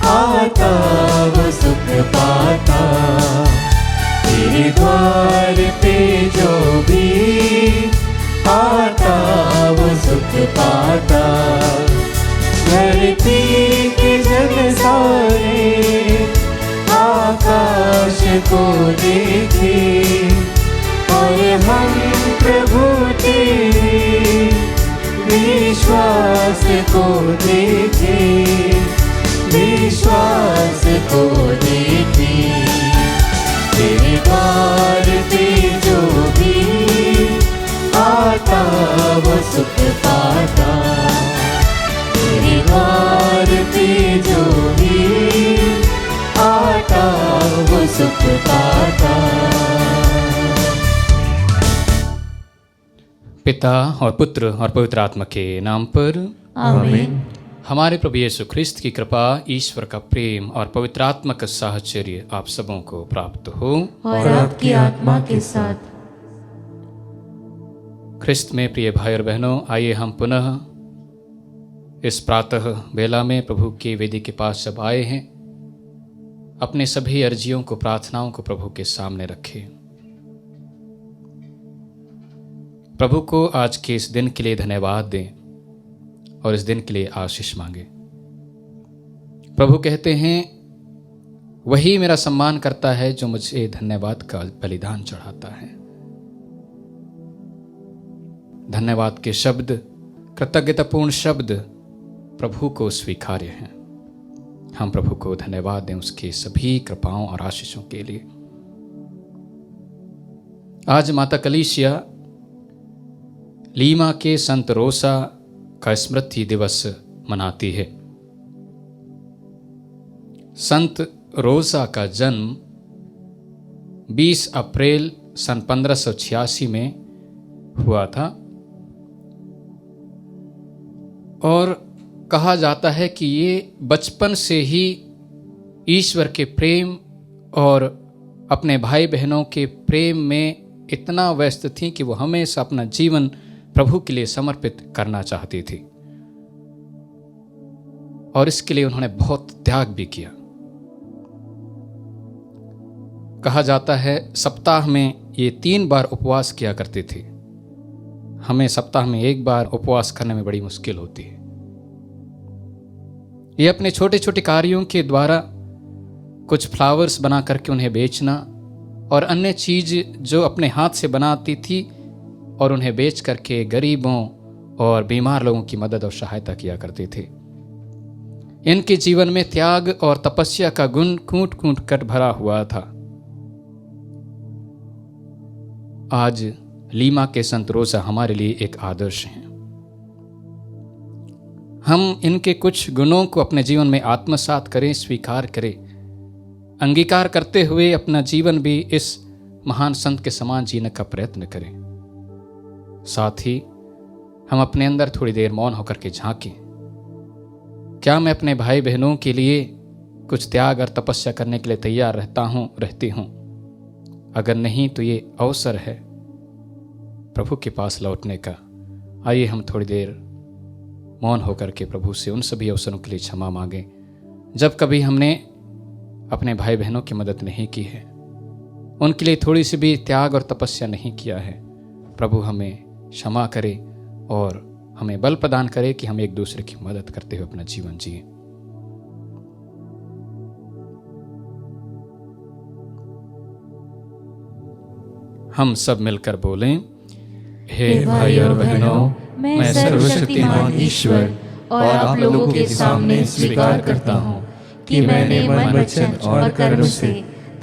आता वो सुख पाता। तेरे द्वार पे जो भी आता वो सुख पाता। धरती के जन सारे आकाश को देखे और हम प्रभु तेरे विश्वास को देखे, विश्वास को देखे। तेरे द्वार पे जो भी आता वो सुख पाता। तेरे द्वार पे जो भी आता वो सुख पाता। पिता और पुत्र और पवित्र आत्मा के नाम पर आमीन। हमारे प्रभु यीशु ख्रिस्त की कृपा, ईश्वर का प्रेम और पवित्र आत्मा का साहचर्य आप सबों को प्राप्त हो और आपकी आत्मा के साथ। ख्रिस्त में प्रिय भाई और बहनों, आइए हम पुनः इस प्रातः बेला में प्रभु की वेदी के पास जब आए हैं, अपने सभी अर्जियों को, प्रार्थनाओं को प्रभु के सामने रखें। प्रभु को आज के इस दिन के लिए धन्यवाद दें और इस दिन के लिए आशीष मांगे। प्रभु कहते हैं, वही मेरा सम्मान करता है जो मुझे धन्यवाद का बलिदान चढ़ाता है। धन्यवाद के शब्द, कृतज्ञतापूर्ण शब्द प्रभु को स्वीकार्य हैं। हम प्रभु को धन्यवाद दें उसके सभी कृपाओं और आशीषों के लिए। आज माता कलीसिया लीमा के संत रोसा का स्मृति दिवस मनाती है। संत रोसा का जन्म 20 अप्रैल सन 1586 में हुआ था और कहा जाता है कि ये बचपन से ही ईश्वर के प्रेम और अपने भाई बहनों के प्रेम में इतना व्यस्त थी कि वो हमेशा अपना जीवन प्रभु के लिए समर्पित करना चाहती थी और इसके लिए उन्होंने बहुत त्याग भी किया। कहा जाता है सप्ताह में ये 3 बार उपवास किया करती थी। हमें सप्ताह में 1 बार उपवास करने में बड़ी मुश्किल होती है। ये अपने छोटे छोटे कार्यों के द्वारा कुछ फ्लावर्स बना करके उन्हें बेचना और अन्य चीज जो अपने हाथ से बनाती थी और उन्हें बेच करके गरीबों और बीमार लोगों की मदद और सहायता किया करती थी। इनके जीवन में त्याग और तपस्या का गुण कूट कूट कर भरा हुआ था। आज लीमा के संत रोसा हमारे लिए एक आदर्श हैं। हम इनके कुछ गुणों को अपने जीवन में आत्मसात करें, स्वीकार करें, अंगीकार करते हुए अपना जीवन भी इस महान संत के समान जीने का प्रयत्न करें। साथ ही हम अपने अंदर थोड़ी देर मौन होकर के झांकें। क्या मैं अपने भाई बहनों के लिए कुछ त्याग और तपस्या करने के लिए तैयार रहती हूं? अगर नहीं तो ये अवसर है प्रभु के पास लौटने का। आइए हम थोड़ी देर मौन होकर के प्रभु से उन सभी अवसरों के लिए क्षमा मांगें जब कभी हमने अपने भाई बहनों की मदद नहीं की है, उनके लिए थोड़ी सी भी त्याग और तपस्या नहीं किया है। प्रभु हमें क्षमा करे और हमें बल प्रदान करे कि हम एक दूसरे की मदद करते हुए अपना जीवन जिए। हम सब मिलकर बोलें, हे भाई और बहनों, मैं सर्वशक्तिमान ईश्वर और आप लोगों के सामने स्वीकार करता हूँ कि मैंने मन, वचन और कर्म से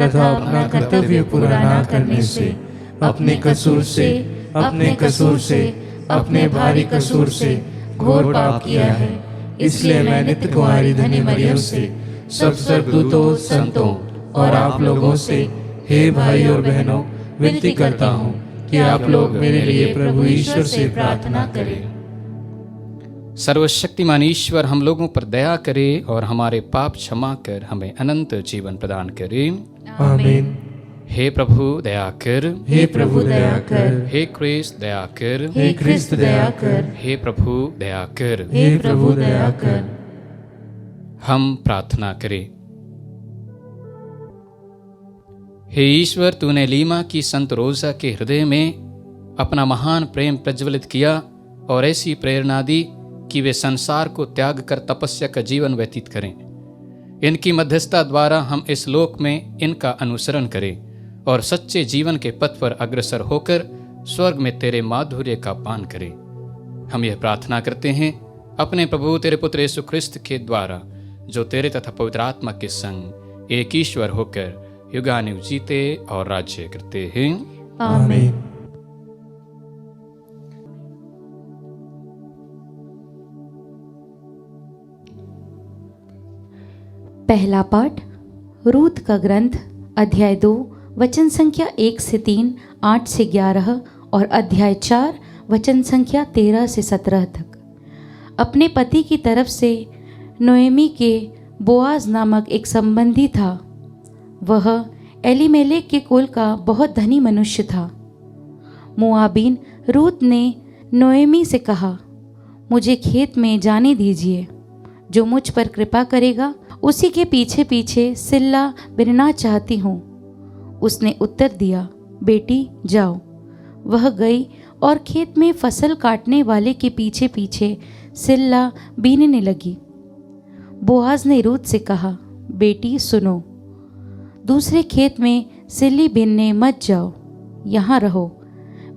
तथा अपना कर्तव्य पूरा न करने से, अपने कसूर से, अपने भारी कसूर से घोर पाप किया है। इसलिए मैं नित्य कुमारी धन्य मरियम से, सब स्वर्गदूतों, संतों और आप लोगों से, हे भाई और बहनों, विनती करता हूँ कि आप लोग मेरे लिए प्रभु ईश्वर से प्रार्थना करें। सर्वशक्तिमान ईश्वर हम लोगों पर दया करे और हमारे पाप क्षमा कर हमें अनंत जीवन प्रदान करे। आमीन। हे प्रभु दया कर, हे प्रभु दया कर, हे क्रिस्त दया कर, हे क्रिस्त दया कर, हे प्रभु दया कर। हे प्रभु दया कर। हम प्रार्थना करें। हे ईश्वर, तूने लीमा की संत रोजा के हृदय में अपना महान प्रेम प्रज्वलित किया और ऐसी प्रेरणा दी कि वे संसार को त्याग कर तपस्या का जीवन व्यतीत करें। इनकी मध्यस्थता द्वारा हम इस लोक में इनका अनुसरण करें और सच्चे जीवन के पथ पर अग्रसर होकर स्वर्ग में तेरे माधुर्य का पान करें। हम यह प्रार्थना करते हैं अपने प्रभु तेरे पुत्र यीशु ख्रिस्त के द्वारा, जो तेरे तथा पवित्र आत्मा के संग एक ईश्वर होकर युगानुयुग जीते और राज्य करते हैं। आमीन। पहला पाठ रूत का ग्रंथ अध्याय 2 वचन संख्या 1 से 3, 8 से 11 और अध्याय 4 वचन संख्या 13 से 17 तक। अपने पति की तरफ से नोएमी के बोआज नामक एक संबंधी था। वह एलीमेलेक के कुल का बहुत धनी मनुष्य था। मोआबीन रूत ने नोएमी से कहा, मुझे खेत में जाने दीजिए। जो मुझ पर कृपा करेगा उसी के पीछे पीछे सिल्ला बिनना चाहती हूँ। उसने उत्तर दिया, बेटी जाओ। वह गई और खेत में फसल काटने वाले के पीछे पीछे सिल्ला बीनने लगी। बोआज ने रूत से कहा, बेटी सुनो, दूसरे खेत में सिल्ली बीनने मत जाओ, यहाँ रहो,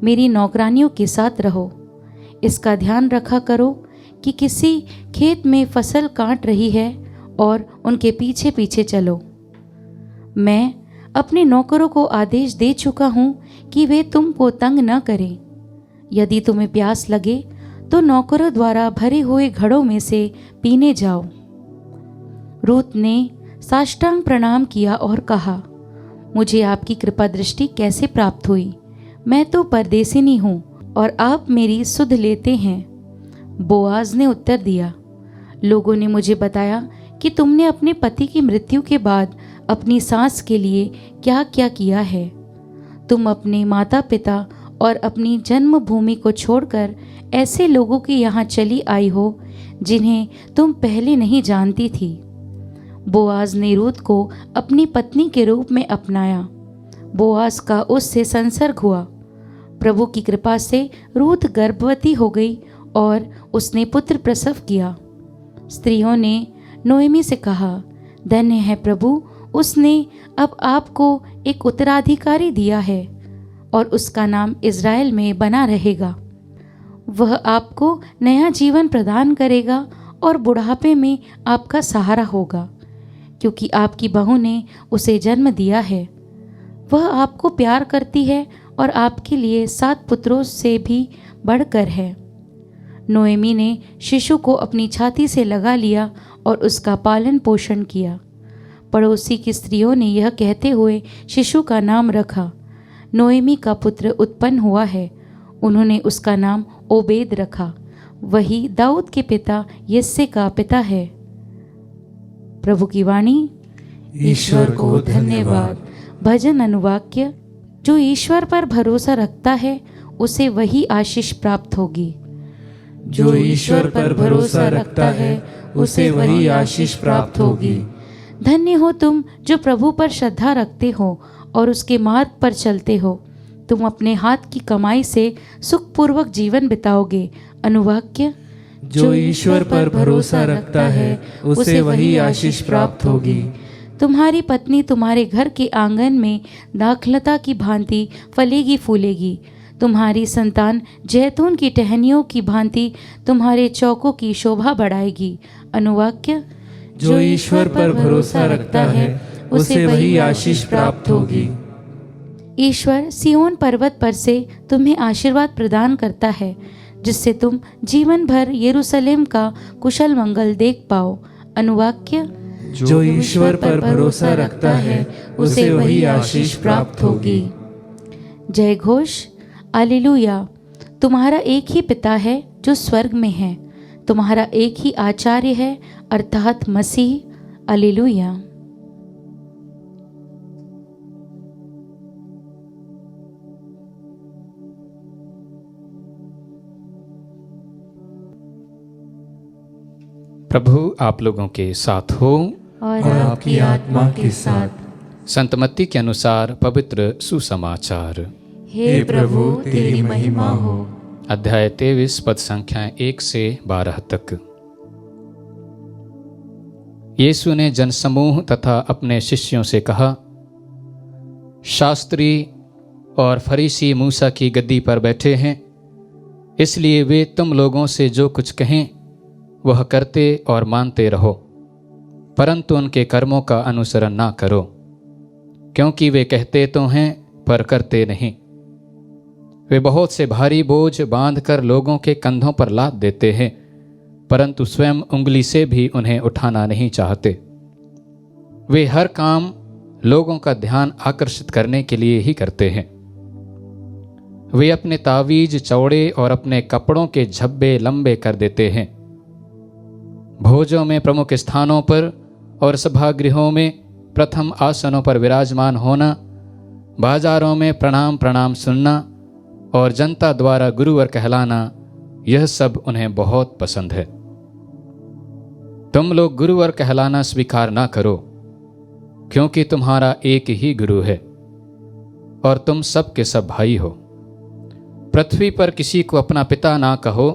मेरी नौकरानियों के साथ रहो। इसका ध्यान रखा करो कि किसी खेत में फसल काट रही है और उनके पीछे पीछे चलो। मैं अपने नौकरों को आदेश दे चुका हूँ कि वे तुमको तंग न करें। यदि तुम्हें प्यास लगे तो नौकरों द्वारा भरे हुए घड़ों में से पीने जाओ। रूत ने साष्टांग प्रणाम किया और कहा, मुझे आपकी कृपा दृष्टि कैसे प्राप्त हुई? मैं तो परदेसिनी हूँ और आप मेरी सुध लेते हैं। बोआज ने उत्तर दिया, लोगों ने मुझे बताया कि तुमने अपने पति की मृत्यु के बाद अपनी सास के लिए क्या क्या किया है। तुम अपने माता पिता और अपनी जन्मभूमि को छोड़कर ऐसे लोगों के यहाँ चली आई हो जिन्हें तुम पहले नहीं जानती थी। बोआज ने रूत को अपनी पत्नी के रूप में अपनाया। बोआज का उससे संसर्ग हुआ। प्रभु की कृपा से रूत गर्भवती हो गई और उसने पुत्र प्रसव किया। स्त्रियों ने नोएमी से कहा, धन्य है प्रभु, उसने अब आपको एक उत्तराधिकारी दिया है और उसका नाम इज़राइल में बना रहेगा। वह आपको नया जीवन प्रदान करेगा और बुढ़ापे में आपका सहारा होगा, क्योंकि आपकी बहू ने उसे जन्म दिया है। वह आपको प्यार करती है और आपके लिए 7 पुत्रों से भी बढ़कर है। नोएमी ने शिशु को अपनी छाती से लगा लिया और उसका पालन पोषण किया। पड़ोसी की स्त्रियों ने यह कहते हुए शिशु का नाम रखा, नोएमी का पुत्र उत्पन्न हुआ है। उन्होंने उसका नाम ओबेद रखा। वही दाऊद के पिता यिसै का पिता है। प्रभु की वाणी। ईश्वर को धन्यवाद। भजन अनुवाक्य। जो ईश्वर पर भरोसा रखता है उसे वही आशीष प्राप्त होगी। जो ईश्वर पर भरोसा रखता है उसे वही आशीष प्राप्त होगी। धन्य हो तुम जो प्रभु पर श्रद्धा रखते हो और उसके मार्ग पर चलते हो। तुम अपने हाथ की कमाई से सुखपूर्वक जीवन बिताओगे। अनुवाक्य। जो ईश्वर पर भरोसा रखता है उसे वही आशीष प्राप्त होगी। तुम्हारी पत्नी तुम्हारे घर के आंगन में दाखलता की भांति फलेगी फूलेगी। तुम्हारी संतान जैतून की टहनियों की भांति तुम्हारे चौकों की शोभा बढ़ाएगी। अनुवाक्य। जो ईश्वर पर भरोसा रखता है उसे वही आशीष प्राप्त होगी। ईश्वर सियोन पर्वत पर से तुम्हें आशीर्वाद प्रदान करता है, जिससे तुम जीवन भर यरूशलेम का कुशल मंगल देख पाओ। अनुवाक्य। जो ईश्वर पर भरोसा रखता है उसे वही आशीष प्राप्त होगी। जय घोष। हालेलुया। तुम्हारा एक ही पिता है जो स्वर्ग में है। तुम्हारा एक ही आचार्य है अर्थात मसीह। हालेलुया। प्रभु आप लोगों के साथ हो और आपकी आत्मा के साथ। संत मत्ती के अनुसार पवित्र सुसमाचार। हे प्रभु तेरी महिमा हो। अध्याय 23 पद संख्या 1 से 12 तक। यीशु ने जनसमूह तथा अपने शिष्यों से कहा, शास्त्री और फरीसी मूसा की गद्दी पर बैठे हैं, इसलिए वे तुम लोगों से जो कुछ कहें वह करते और मानते रहो, परंतु उनके कर्मों का अनुसरण ना करो, क्योंकि वे कहते तो हैं पर करते नहीं। वे बहुत से भारी बोझ बांधकर लोगों के कंधों पर लाद देते हैं, परंतु स्वयं उंगली से भी उन्हें उठाना नहीं चाहते। वे हर काम लोगों का ध्यान आकर्षित करने के लिए ही करते हैं। वे अपने तावीज चौड़े और अपने कपड़ों के झब्बे लंबे कर देते हैं। भोजों में प्रमुख स्थानों पर और सभागृहों में प्रथम आसनों पर विराजमान होना, बाजारों में प्रणाम प्रणाम सुनना और जनता द्वारा गुरुवर कहलाना, यह सब उन्हें बहुत पसंद है। तुम लोग गुरुवर कहलाना स्वीकार ना करो, क्योंकि तुम्हारा एक ही गुरु है और तुम सब के सब भाई हो। पृथ्वी पर किसी को अपना पिता ना कहो,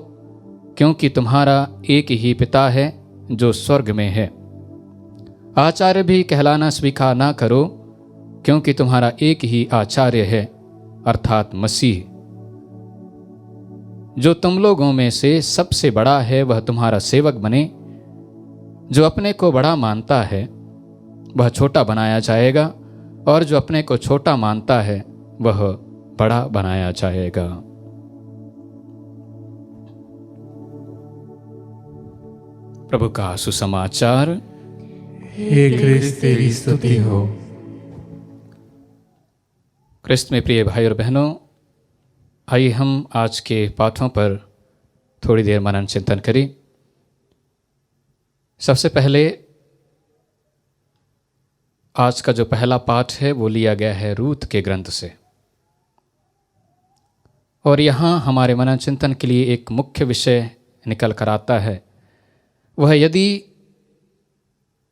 क्योंकि तुम्हारा एक ही पिता है जो स्वर्ग में है। आचार्य भी कहलाना स्वीकार ना करो, क्योंकि तुम्हारा एक ही आचार्य है, अर्थात मसीह। जो तुम लोगों में से सबसे बड़ा है वह तुम्हारा सेवक बने। जो अपने को बड़ा मानता है वह छोटा बनाया जाएगा, और जो अपने को छोटा मानता है वह बड़ा बनाया जाएगा। प्रभु का सुसमाचार। हे क्रिस्त तेरी स्तुति हो। क्रिस्त में प्रिय भाई और बहनों, आइए हम आज के पाठों पर थोड़ी देर मनन चिंतन करें। सबसे पहले आज का जो पहला पाठ है वो लिया गया है रूत के ग्रंथ से, और यहाँ हमारे मनन चिंतन के लिए एक मुख्य विषय निकल कर आता है। वह यदि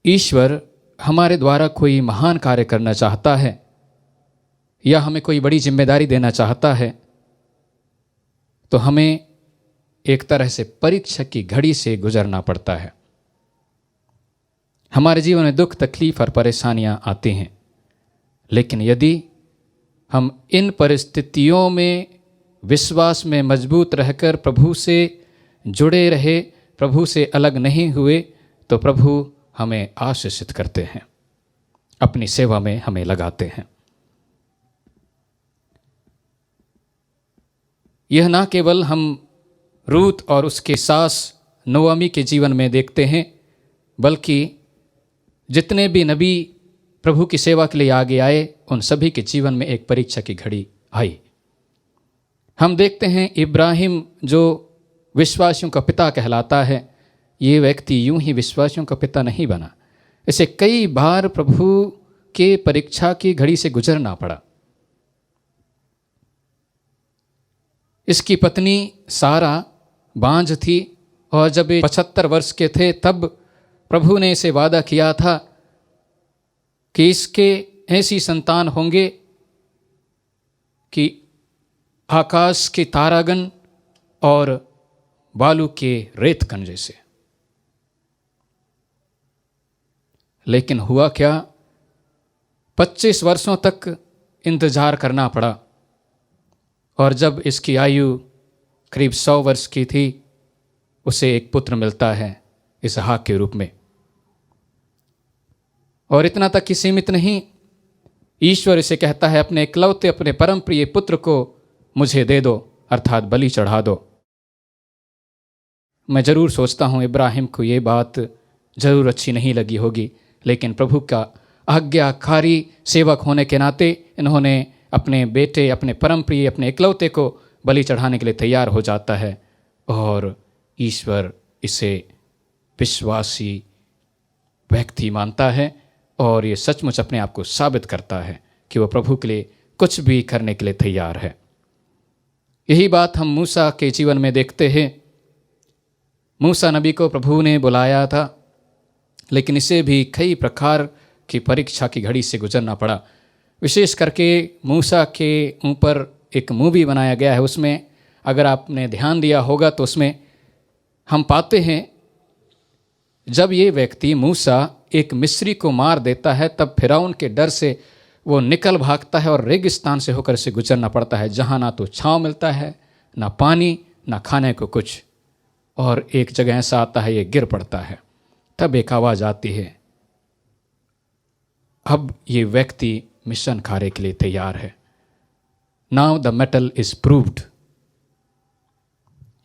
ईश्वर हमारे द्वारा कोई महान कार्य करना चाहता है या हमें कोई बड़ी जिम्मेदारी देना चाहता है, तो हमें एक तरह से परीक्षा की घड़ी से गुजरना पड़ता है। हमारे जीवन में दुख, तकलीफ और परेशानियां आती हैं, लेकिन यदि हम इन परिस्थितियों में विश्वास में मजबूत रहकर प्रभु से जुड़े रहे, प्रभु से अलग नहीं हुए, तो प्रभु हमें आशीषित करते हैं, अपनी सेवा में हमें लगाते हैं। यह ना केवल हम रूत और उसके सास नोअमी के जीवन में देखते हैं, बल्कि जितने भी नबी प्रभु की सेवा के लिए आगे आए, उन सभी के जीवन में एक परीक्षा की घड़ी आई। हम देखते हैं इब्राहिम जो विश्वासियों का पिता कहलाता है, ये व्यक्ति यूं ही विश्वासियों का पिता नहीं बना। इसे कई बार प्रभु के परीक्षा की घड़ी से गुजरना पड़ा। इसकी पत्नी सारा बांझ थी, और जब 75 वर्ष के थे तब प्रभु ने इसे वादा किया था कि इसके ऐसी संतान होंगे कि आकाश के तारागण और बालू के रेतकण जैसे। लेकिन हुआ क्या, 25 वर्षों तक इंतजार करना पड़ा, और जब इसकी आयु करीब 100 वर्ष की थी, उसे एक पुत्र मिलता है इसहाक के रूप में। और इतना तक ही सीमित नहीं, ईश्वर इसे कहता है अपने इकलौते, अपने परम प्रिय पुत्र को मुझे दे दो, अर्थात बलि चढ़ा दो। मैं जरूर सोचता हूँ इब्राहिम को ये बात जरूर अच्छी नहीं लगी होगी, लेकिन प्रभु का आज्ञाकारी सेवक होने के नाते इन्होंने अपने बेटे, अपने परम प्रिय, अपने इकलौते को बलि चढ़ाने के लिए तैयार हो जाता है, और ईश्वर इसे विश्वासी व्यक्ति मानता है, और ये सचमुच अपने आप को साबित करता है कि वह प्रभु के लिए कुछ भी करने के लिए तैयार है। यही बात हम मूसा के जीवन में देखते हैं मूसा नबी को प्रभु ने बुलाया था, लेकिन इसे भी कई प्रकार की परीक्षा की घड़ी से गुजरना पड़ा। विशेष करके मूसा के ऊपर एक मूवी बनाया गया है, उसमें अगर आपने ध्यान दिया होगा तो उसमें हम पाते हैं जब ये व्यक्ति मूसा एक मिस्री को मार देता है तब फिरौन के डर से वो निकल भागता है और रेगिस्तान से होकर से गुजरना पड़ता है, जहाँ ना तो छाँव मिलता है, ना पानी, ना खाने को कुछ। और एक जगह ऐसा आता है ये गिर पड़ता है, तब एक आवाज़ आती है, अब ये व्यक्ति मिशन कार्य के लिए तैयार है। Now the metal is proved.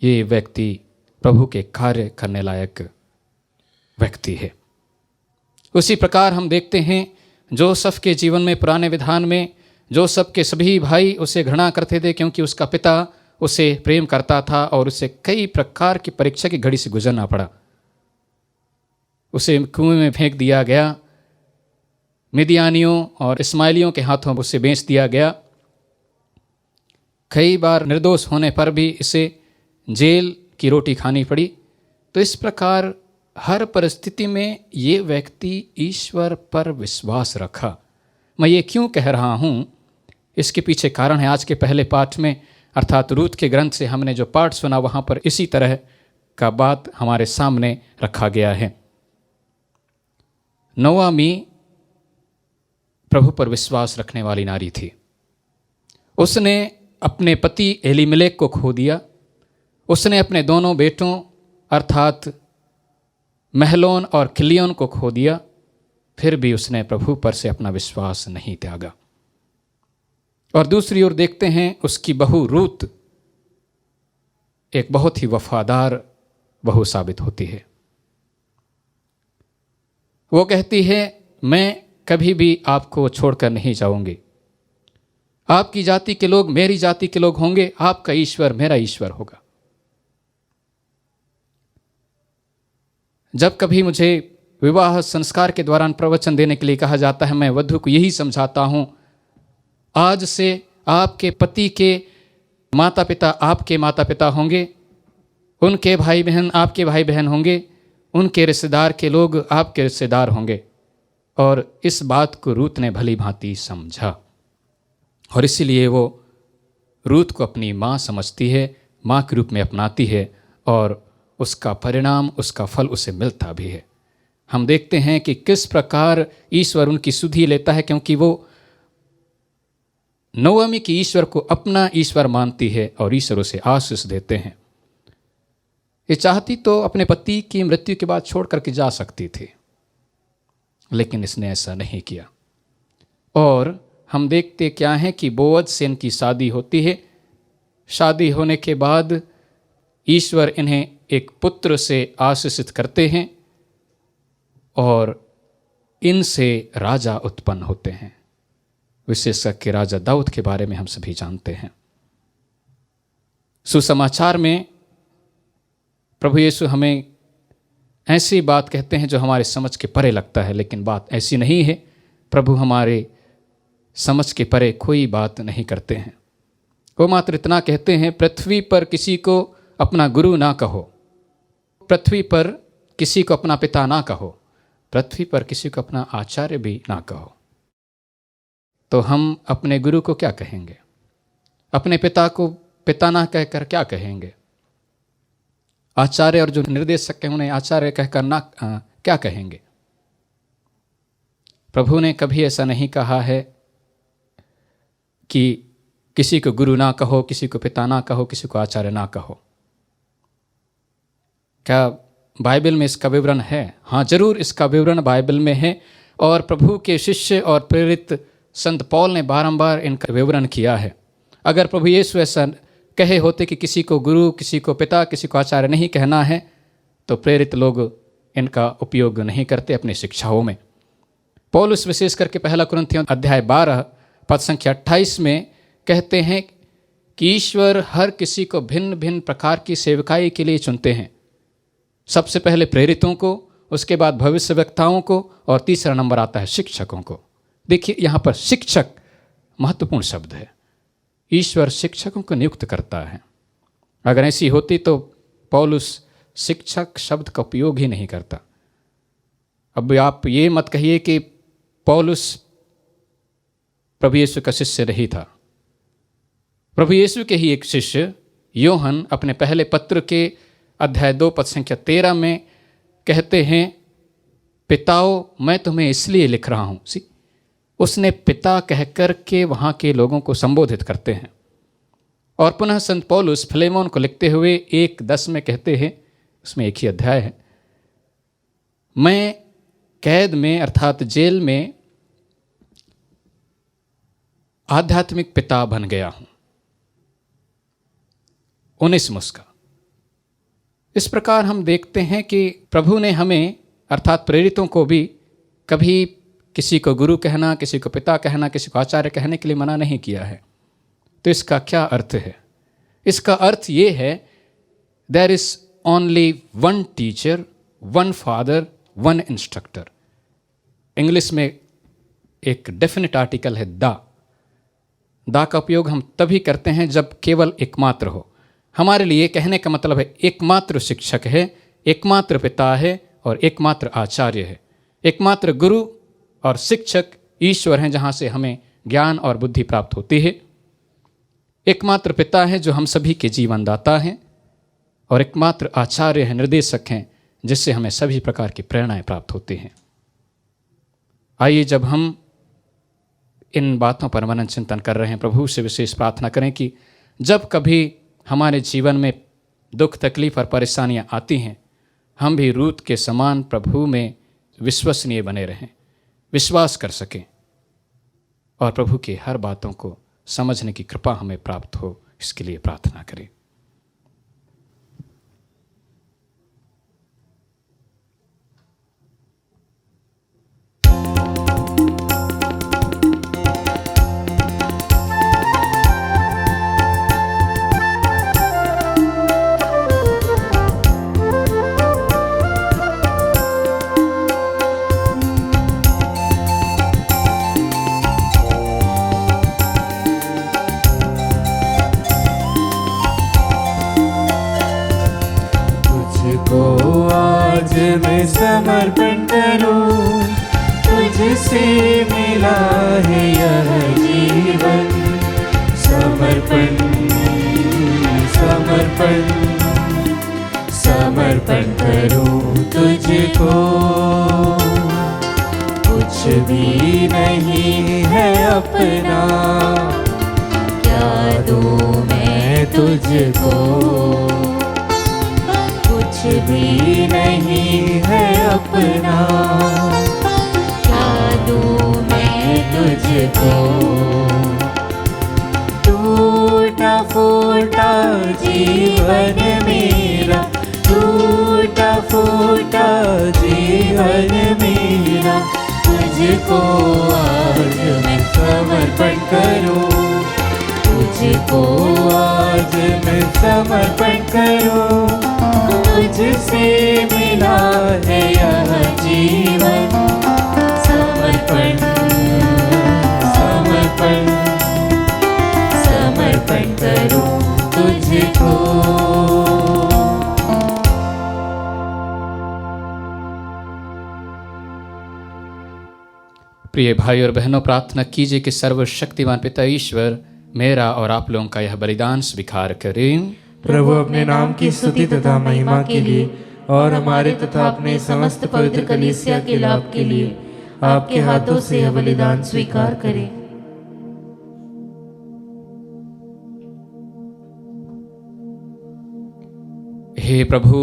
ये व्यक्ति प्रभु के कार्य करने लायक व्यक्ति है। उसी प्रकार हम देखते हैं जोसेफ के जीवन में, पुराने विधान में जोसेफ के सभी भाई उसे घृणा करते थे क्योंकि उसका पिता उसे प्रेम करता था और उसे कई प्रकार की परीक्षा की घड़ी से गुजरना पड़ा। उसे कुएं में फेंक दिया गया, मिदियानियों और इस्माइलियों के हाथों उसे बेच दिया गया। कई बार निर्दोष होने पर भी इसे जेल की रोटी खानी पड़ी। तो इस प्रकार हर परिस्थिति में ये व्यक्ति ईश्वर पर विश्वास रखा। मैं ये क्यों कह रहा हूँ, इसके पीछे कारण है। आज के पहले पाठ में अर्थात रूत के ग्रंथ से हमने जो पाठ सुना वहाँ पर इसी तरह का बात हमारे सामने रखा गया है। नोआमी प्रभु पर विश्वास रखने वाली नारी थी। उसने अपने पति एलीमेलेक को खो दिया, उसने अपने दोनों बेटों अर्थात महलोन और किलियोन को खो दिया, फिर भी उसने प्रभु पर से अपना विश्वास नहीं त्यागा। और दूसरी ओर देखते हैं उसकी बहू रूत एक बहुत ही वफादार बहू साबित होती है। वो कहती है, मैं कभी भी आपको छोड़कर नहीं जाऊंगी। आपकी जाति के लोग मेरी जाति के लोग होंगे, आपका ईश्वर मेरा ईश्वर होगा। जब कभी मुझे विवाह संस्कार के दौरान प्रवचन देने के लिए कहा जाता है, मैं वधू को यही समझाता हूं, आज से आपके पति के माता पिता आपके माता पिता होंगे, उनके भाई बहन आपके भाई बहन होंगे, उनके रिश्तेदार के लोग आपके रिश्तेदार होंगे। और इस बात को रूत ने भली भांति समझा और इसीलिए वो रूत को अपनी माँ समझती है, माँ के रूप में अपनाती है और उसका परिणाम, उसका फल उसे मिलता भी है। हम देखते हैं कि किस प्रकार ईश्वर उनकी सुधि लेता है, क्योंकि वो नोआमी की ईश्वर को अपना ईश्वर मानती है और ईश्वर उसे आशीष देते हैं। ये चाहती तो अपने पति की मृत्यु के बाद छोड़ करके जा सकती थी, लेकिन इसने ऐसा नहीं किया। और हम देखते क्या हैं कि बोअज से इनकी शादी होती है। शादी होने के बाद ईश्वर इन्हें एक पुत्र से आशीषित करते हैं और इनसे राजा उत्पन्न होते हैं। विशेष करके राजा दाऊद के बारे में हम सभी जानते हैं। सुसमाचार में प्रभु यीशु हमें ऐसी बात कहते हैं जो हमारे समझ के परे लगता है, लेकिन बात ऐसी नहीं है। प्रभु हमारे समझ के परे कोई बात नहीं करते हैं। वो मात्र इतना कहते हैं, पृथ्वी पर किसी को अपना गुरु ना कहो, पृथ्वी पर किसी को अपना पिता ना कहो, पृथ्वी पर किसी को अपना आचार्य भी ना कहो। तो हम अपने गुरु को क्या कहेंगे? अपने पिता को पिता ना कहकर क्या कहेंगे? आचार्य और जो निर्देशक हैं उन्हें आचार्य कहकर ना क्या कहेंगे? प्रभु ने कभी ऐसा नहीं कहा है कि किसी को गुरु ना कहो, किसी को पिता ना कहो, किसी को आचार्य ना कहो। क्या बाइबल में इसका विवरण है? हाँ, जरूर इसका विवरण बाइबल में है और प्रभु के शिष्य और प्रेरित संत पौल ने बारंबार इनका विवरण किया है। अगर प्रभु यीशु ऐसा कहे होते कि किसी को गुरु, किसी को पिता, किसी को आचार्य नहीं कहना है, तो प्रेरित लोग इनका उपयोग नहीं करते अपनी शिक्षाओं में। पौलुस विशेष करके पहला कुरिन्थियों अध्याय 12 पद संख्या 28 में कहते हैं कि ईश्वर हर किसी को भिन्न भिन्न प्रकार की सेवकाई के लिए चुनते हैं। सबसे पहले प्रेरितों को, उसके बाद भविष्यवक्ताओं को और तीसरा नंबर आता है शिक्षकों को। देखिए यहाँ पर शिक्षक महत्वपूर्ण शब्द है। ईश्वर शिक्षकों को नियुक्त करता है। अगर ऐसी होती तो पौलुस शिक्षक शब्द का उपयोग ही नहीं करता। अब आप ये मत कहिए कि पौलुस प्रभु यीशु का शिष्य नहीं था। प्रभु यीशु के ही एक शिष्य योहन अपने पहले पत्र के अध्याय 2 पद संख्या 13 में कहते हैं, पिताओ मैं तुम्हें इसलिए लिख रहा हूँ। उसने पिता कहकर के वहाँ के लोगों को संबोधित करते हैं। और पुनः संत पौलुस फिलेमोन को लिखते हुए 1:10 में कहते हैं, उसमें एक ही अध्याय है, मैं कैद में अर्थात जेल में आध्यात्मिक पिता बन गया हूं। 19 का। इस प्रकार हम देखते हैं कि प्रभु ने हमें अर्थात प्रेरितों को भी कभी किसी को गुरु कहना, किसी को पिता कहना, किसी को आचार्य कहने के लिए मना नहीं किया है। तो इसका क्या अर्थ है? इसका अर्थ ये है, there is only one teacher, one father, one instructor. English में एक डेफिनेट आर्टिकल है दा। दा का उपयोग हम तभी करते हैं जब केवल एकमात्र हो। हमारे लिए कहने का मतलब है एकमात्र शिक्षक है, एकमात्र पिता है और एकमात्र आचार्य है। एकमात्र गुरु और शिक्षक ईश्वर हैं, जहाँ से हमें ज्ञान और बुद्धि प्राप्त होती है। एकमात्र पिता है जो हम सभी के जीवन दाता हैं, और एकमात्र आचार्य है, निर्देशक हैं, जिससे हमें सभी प्रकार की प्रेरणाएं प्राप्त होती हैं। आइए, जब हम इन बातों पर मनन चिंतन कर रहे हैं, प्रभु से विशेष प्रार्थना करें कि जब कभी हमारे जीवन में दुख, तकलीफ और परेशानियां आती हैं, हम भी रूत के समान प्रभु में विश्वसनीय बने रहें, विश्वास कर सकें और प्रभु की हर बातों को समझने की कृपा हमें प्राप्त हो, इसके लिए प्रार्थना करें। मैं समर्पण करूं, तुझसे मिला है यह जीवन। समर्पण समर्पण समर्पण करूं तुझको, कुछ भी नहीं है अपना, क्या दूं मैं तुझको, कुछ भी नहीं है अपना, क्या दूं मैं तुझको। टूटा फूटा जीवन मेरा, टूटा फूटा जीवन मेरा, तुझको आज मैं समर्पण करूं, तुझको आज मैं समर्पण करूं। तुझसे मिला है यह जीवन। समर्पण समर्पण समर्पण करूं तुझको। प्रिय भाई और बहनों, प्रार्थना कीजिए कि सर्वशक्तिमान पिता ईश्वर मेरा और आप लोगों का यह बलिदान स्वीकार करें। प्रभु अपने नाम की स्तुति तथा महिमा के लिए और हमारे तथा अपने समस्त पवित्र कलीसिया के लाभ के लिए आपके हाथों से यह बलिदान स्वीकार करें। हे प्रभु,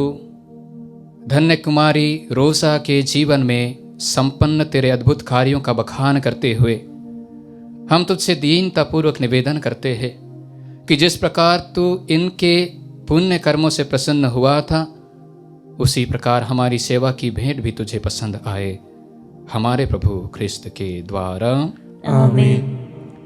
धन्य कुमारी रोसा के जीवन में संपन्न तेरे अद्भुत कार्यों का बखान करते हुए हम तुझसे दीनतापूर्वक निवेदन करते हैं कि जिस प्रकार तू इनके पुण्य कर्मों से प्रसन्न हुआ था, उसी प्रकार हमारी सेवा की भेंट भी तुझे पसंद आए, हमारे प्रभु ख्रिस्त के द्वारा। आमीन।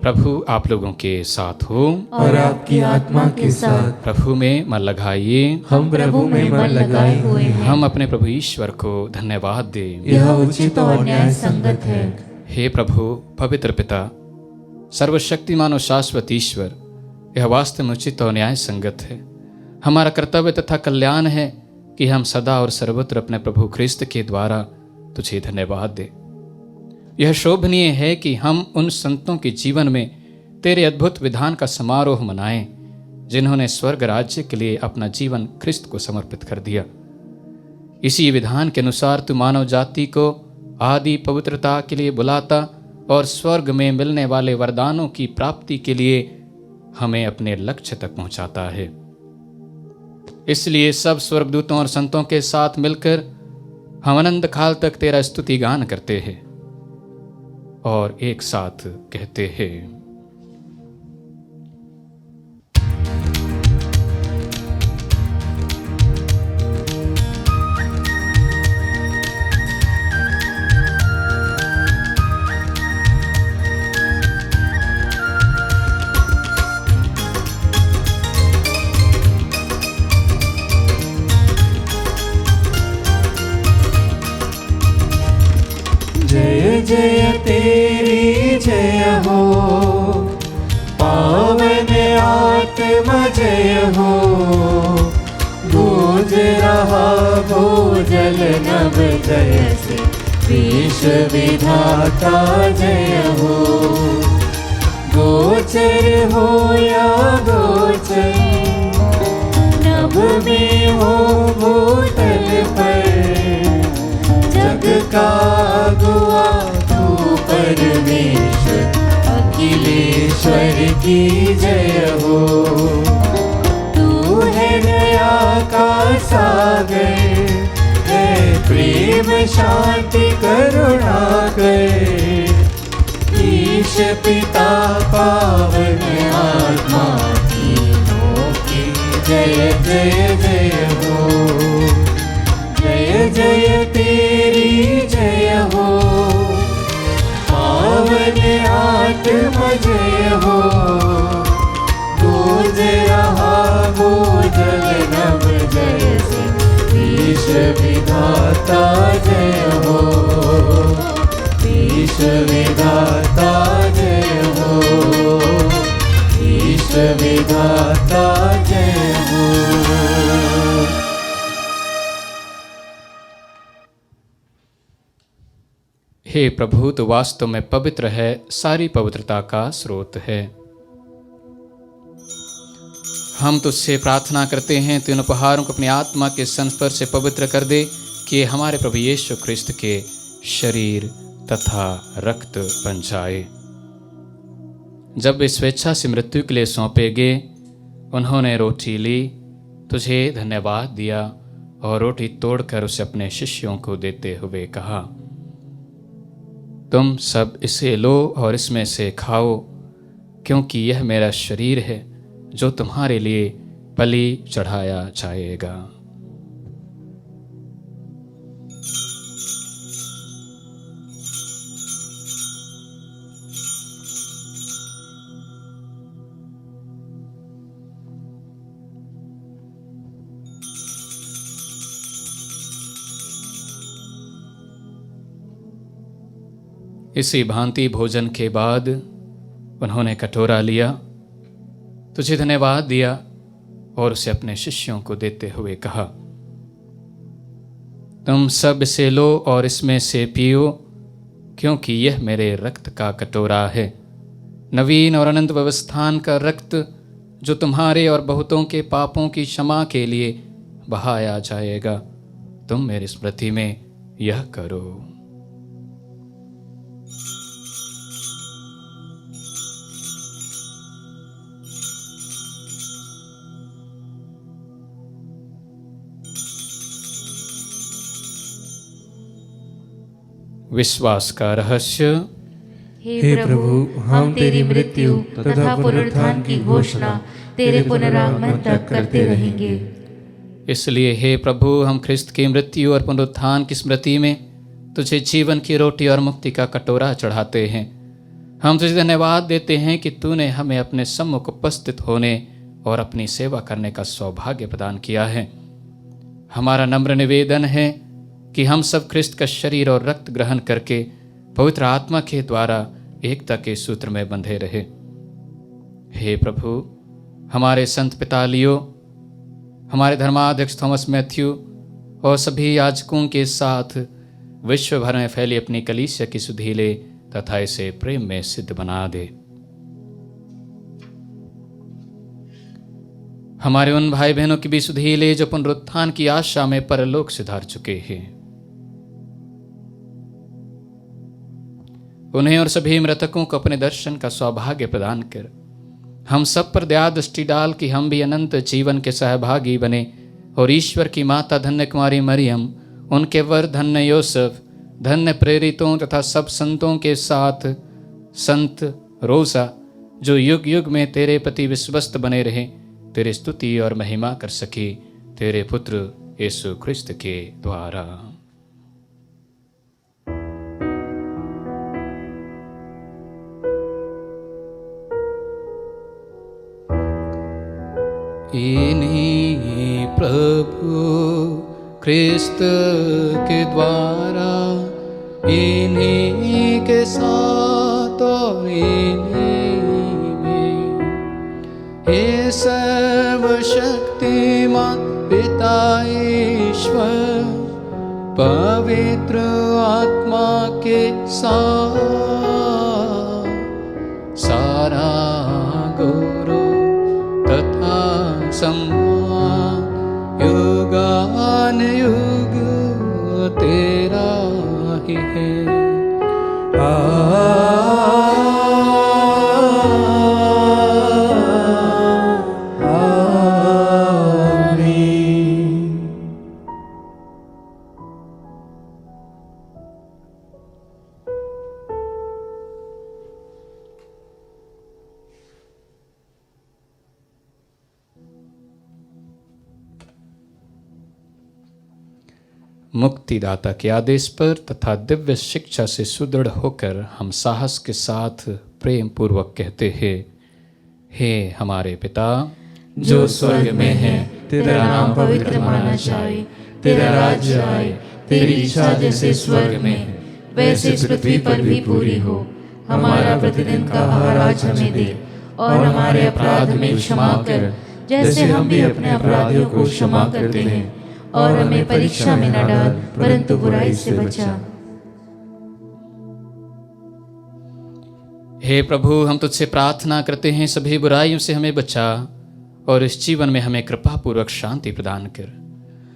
प्रभु आप लोगों के साथ हो और आपकी आत्मा के साथ। प्रभु में मन लगाइए। हम प्रभु में मन लगाए हुए हैं। हम अपने प्रभु ईश्वर को धन्यवाद दें। यह उचित और न्याय संगत है। हे प्रभु पवित्र पिता, सर्वशक्तिमान और शाश्वत ईश्वर, यह वास्तव में उचित और न्याय संगत है। हमारा कर्तव्य तथा कल्याण है कि हम सदा और सर्वत्र अपने प्रभु ख्रिस्त के द्वारा तुझे धन्यवाद दे। यह शोभनीय है कि हम उन संतों के जीवन में तेरे अद्भुत विधान का समारोह मनाएं जिन्होंने स्वर्ग राज्य के लिए अपना जीवन ख्रिस्त को समर्पित कर दिया। इसी विधान के अनुसार तू मानव जाति को आदि पवित्रता के लिए बुलाता और स्वर्ग में मिलने वाले वरदानों की प्राप्ति के लिए हमें अपने लक्ष्य तक पहुंचाता है। इसलिए सब स्वर्गदूतों और संतों के साथ मिलकर हम अनंत काल तक तेरा स्तुति गान करते हैं और एक साथ कहते हैं, जय जय तेरी जय हो, पावन आत्मा जय हो। गूंज रहा भूजल नभ जय से, विश्व विधाता जय हो। गोचर हो या गोचर, नभ में हो भूतल पर, जग का गुआ तू परमेश्वर, अखिलेश्वर की जय हो। तू है दया का सागर, है प्रेम शांति करुणा कर। ईश पिता पावन आत्मा तीनों की जय जय जय हो। जय जय तेरी जय हो, पावन आत्मा जय हो। गूंज रहा भूजल नभ जय से, विश्व विधाता जय हो। विश्व विधाता जय हो, विश्व विधाता जय हो। हे प्रभु, तो वास्तव में पवित्र है, सारी पवित्रता का स्रोत है। हम तुझसे प्रार्थना करते हैं तू इन उपहारों को अपनी आत्मा के संस्पर्श से पवित्र कर दे कि हमारे प्रभु यीशु ख्रिस्त के शरीर तथा रक्त बन जाए। जब वे स्वेच्छा से मृत्यु के लिए सौंपे गए, उन्होंने रोटी ली, तुझे धन्यवाद दिया और रोटी तोड़कर उसे अपने शिष्यों को देते हुए कहा, तुम सब इसे लो और इसमें से खाओ, क्योंकि यह मेरा शरीर है जो तुम्हारे लिए बलि चढ़ाया जाएगा। इसी भांति भोजन के बाद उन्होंने कटोरा लिया, तुझे धन्यवाद दिया और उसे अपने शिष्यों को देते हुए कहा, तुम सब इसे लो और इसमें से पियो, क्योंकि यह मेरे रक्त का कटोरा है, नवीन और अनंत व्यवस्थान का रक्त, जो तुम्हारे और बहुतों के पापों की क्षमा के लिए बहाया जाएगा। तुम मेरी स्मृति में यह करो। विश्वास का रहस्य। हे प्रभु, हम तेरी मृत्यु तथा पुनरुत्थान की घोषणा तेरे पुनरागमन तक करते रहेंगे। इसलिए हे प्रभु, हम ख्रिस्त की मृत्यु और पुनरुत्थान की स्मृति में तुझे जीवन की रोटी और मुक्ति का कटोरा चढ़ाते हैं। हम तुझे धन्यवाद देते हैं कि तूने हमें अपने सम्मुख उपस्थित होने और अपनी सेवा करने का सौभाग्य प्रदान किया है। हमारा नम्र निवेदन है कि हम सब ख्रिस्त का शरीर और रक्त ग्रहण करके पवित्र आत्मा के द्वारा एकता के सूत्र में बंधे रहे। हे प्रभु, हमारे संत पिता लियो, हमारे धर्माध्यक्ष थॉमस मैथ्यू और सभी याजकों के साथ विश्व भर में फैली अपनी कलीसिया की सुधि ले तथा इसे प्रेम में सिद्ध बना दे। हमारे उन भाई बहनों की भी सुधि ले जो पुनरुत्थान की आशा में परलोक सिधार चुके हैं। उन्हें और सभी मृतकों को अपने दर्शन का सौभाग्य प्रदान कर हम सब पर दया दृष्टि डाल कि हम भी अनंत जीवन के सहभागी बने और ईश्वर की माता धन्य कुमारी मरियम, उनके वर धन्य योसेफ, धन्य प्रेरितों तथा सब संतों के साथ संत रोसा जो युग युग में तेरे प्रति विश्वस्त बने रहे, तेरी स्तुति और महिमा कर सके तेरे पुत्र यीशु ख्रिस्त के द्वारा। इन्हीं प्रभु ख्रिस्त के द्वारा, इन्हीं के साथ और इन्हीं में, हे सर्वशक्तिमान पिता ईश्वर, पवित्र आत्मा के साथ सारा गुरु तथा सम्मान युगान युग तेरा ही है। मुक्तिदाता के आदेश पर तथा दिव्य शिक्षा से सुदृढ़ होकर हम साहस के साथ प्रेम पूर्वक कहते हैं, हे हमारे पिता जो स्वर्ग में है, तेरा नाम पवित्र माना जाए, तेरा राज्य आए, तेरी इच्छा जैसे स्वर्ग में वैसे पृथ्वी पर भी पूरी हो। हमारा प्रतिदिन का आहार आज हमें दे और हमारे अपराध में क्षमा कर जैसे हम भी अपने अपराधियों को क्षमा करते हैं, और हमें परीक्षा में न डाल परंतु बुराई से बचा। हे प्रभु, हम तुझसे प्रार्थना करते हैं सभी बुराइयों से हमें बचा और इस जीवन में हमें कृपा पूर्वक शांति प्रदान कर।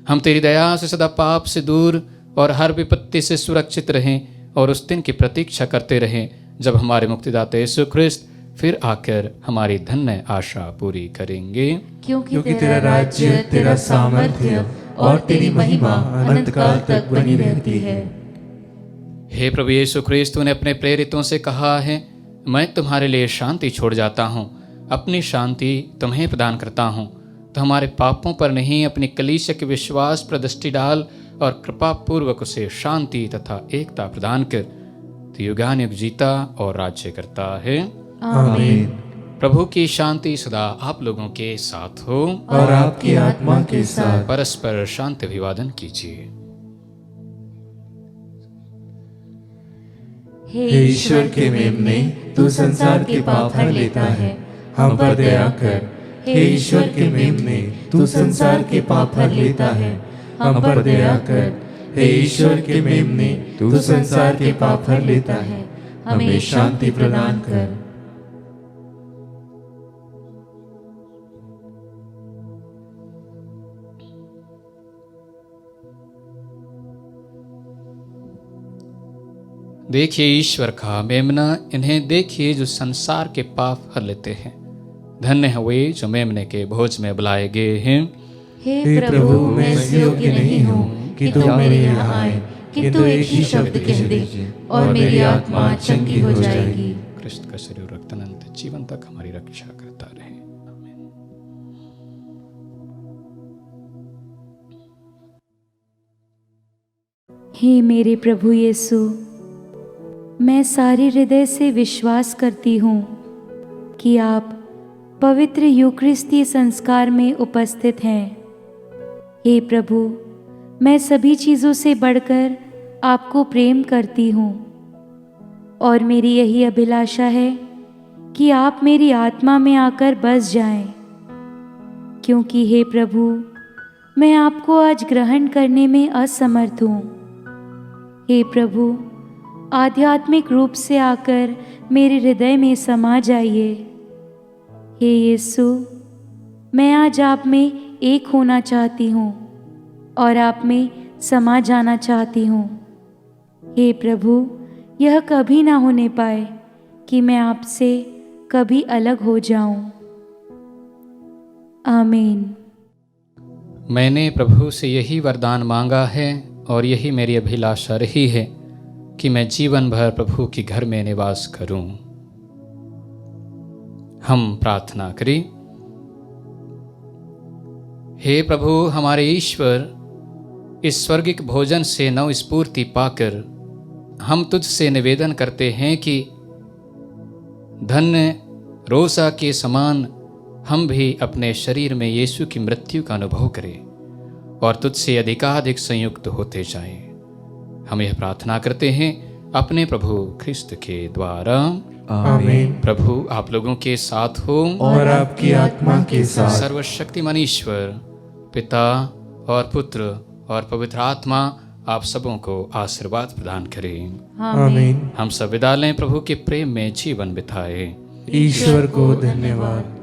हम तेरी दया से सदा पाप से दूर और हर विपत्ति से सुरक्षित रहें और उस दिन की प्रतीक्षा करते रहें जब हमारे मुक्तिदाता यीशु ख्रिस्त फिर आकर हमारी धन्य आशा पूरी करेंगे। क्योंकि तेरा राज्य, तेरा सामर्थ्य और तेरी महिमा अनंत काल तक बनी रहती है। हे प्रभु यीशु ख्रिस्त, तूने अपने प्रेरितों से कहा है, मैं तुम्हारे लिए शांति छोड़ जाता हूँ, अपनी शांति तुम्हें प्रदान करता हूँ। तो हमारे पापों पर नहीं, अपनी कलीसिया के विश्वास पर दृष्टि डाल और कृपा पूर्वक उसे शांति तथा एकता प्रदान कर। तो युगानुयुग जीता और राज्य करता है। आमीन। प्रभु की शांति सदा आप लोगों के साथ हो और आपकी आत्मा के साथ। परस्पर शांति अभिवादन कीजिए। हे ईश्वर के मेमने, तू संसार के पाप हर लेता है, हम पर दया कर। हे ईश्वर के मेमने, तू संसार के पाप हर लेता है, हम पर दया कर। हे ईश्वर के मेमने, तू संसार के पाप हर लेता है, हमें शांति प्रदान कर। देखिए ईश्वर का मेमना, इन्हें देखिए जो संसार के पाप हर लेते हैं। धन्य है वे जो मेमने के भोज में बुलाए गए हैं। हे प्रभु, मैं इस योग्य नहीं हूँ कि तू मेरे यहाँ आए, किंतु एक ही शब्द कह दे और मेरी आत्मा चंगी हो जाएगी। कृष्ण का शरीर रक्त अनंत जीवन तक हमारी रक्षा करता रहे। आमीन। हे मेरे प्रभु यीशु, मैं सारे हृदय से विश्वास करती हूँ कि आप पवित्र यूकरिस्तीय संस्कार में उपस्थित हैं। हे प्रभु, मैं सभी चीज़ों से बढ़कर आपको प्रेम करती हूँ और मेरी यही अभिलाषा है कि आप मेरी आत्मा में आकर बस जाएं, क्योंकि हे प्रभु, मैं आपको आज ग्रहण करने में असमर्थ हूँ। हे प्रभु, आध्यात्मिक रूप से आकर मेरे हृदय में समा जाइए। हे यीशु, मैं आज आप में एक होना चाहती हूँ और आप में समा जाना चाहती हूँ। हे प्रभु, यह कभी ना होने पाए कि मैं आपसे कभी अलग हो जाऊं। आमीन। मैंने प्रभु से यही वरदान मांगा है और यही मेरी अभिलाषा रही है कि मैं जीवन भर प्रभु के घर में निवास करूं। हम प्रार्थना करें। हे प्रभु हमारे ईश्वर, इस स्वर्गिक भोजन से नव स्फूर्ति पाकर हम तुझसे निवेदन करते हैं कि धन्य रोसा के समान हम भी अपने शरीर में यीशु की मृत्यु का अनुभव करें और तुझसे अधिकाधिक संयुक्त होते जाएं। हम यह प्रार्थना करते हैं अपने प्रभु ख्रिस्त के द्वारा। आमीन। प्रभु आप लोगों के साथ हो और आपकी आत्मा के साथ। सर्वशक्तिमान ईश्वर पिता और पुत्र और पवित्र आत्मा आप सबों को आशीर्वाद प्रदान करें। आमीन। हम सब विदा लें, प्रभु के प्रेम में जीवन बिताए। ईश्वर को धन्यवाद।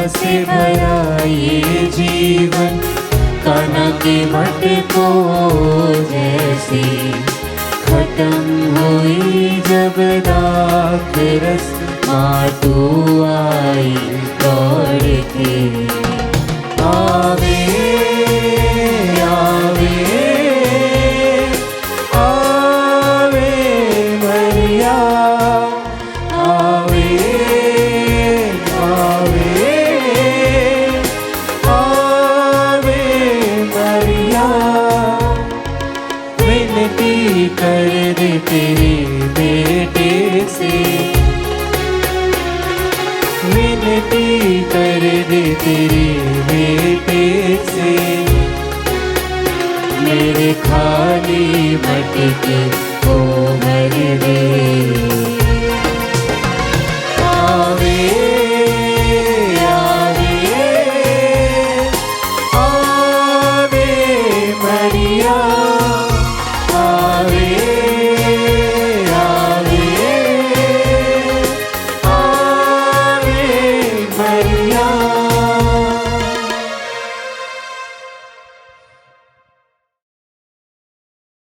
से भरा ये जीवन कान्हा के मटको जैसी खत्म हुई जब दाख रस माँ तू आई दौड़ के। आवे आवे आवे मरिया, आवे कर दे तेरे बेटे से, विनती कर दे तेरे बेटे से, मेरे खाली मटके को भर दे।